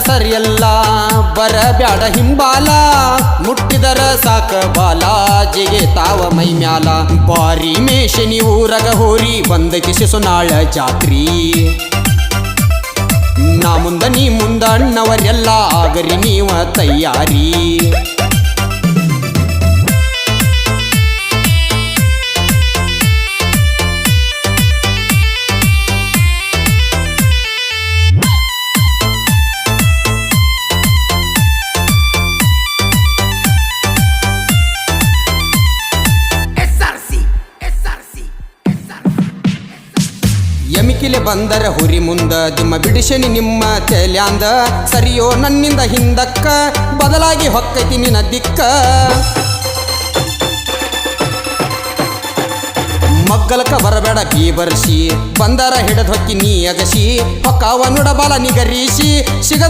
ಸರಿಯಲ್ಲ ಬರಬ್ಯಾಡ ಹಿಂಬಾಲ ಮುಟ್ಟಿದರ ಸಾಕ ಬಾಲ ಜಿಗೆ ತಾವ ಮೈ ಮ್ಯಾಲ ಬಾರಿ ಮೇಷನಿ ಊರಗ ಹೋರಿ ಬಂದಕಿ ಶಿಸುನಾಳ ಜಾತ್ರಿ ನಾ ಮುಂದ ನೀ ಮುಂದ ಅಣ್ಣವರೆಲ್ಲ ಆಗರಿ ನೀವ ತಯಾರಿ ಎಮಿಕಿಲೆ ಬಂದರ ಹುರಿ ಮುಂದ ದಿಮ್ಮ ಬಿಡಿಸನಿ ನಿಮ್ಮ ತೆಲ್ಯಾಂದ ಸರಿಯೋ ನನ್ನಿಂದ ಹಿಂದಕ್ಕ ಬದಲಾಗಿ ಹೊಕ್ಕೈತಿ ನಿನ್ನ ದಿಕ್ಕ ಮಗ್ಗಲಕ ಬರಬೇಡ ಬೀಬರ್ಸಿ ಬಂದರ ಹಿಡದ್ ಹೊಕ್ಕಿ ನೀ ಅಗಸಿ ಹೊಕ್ಕಾವ ನುಡಬಲ ನಿಗರೀಸಿ ಸಿಗ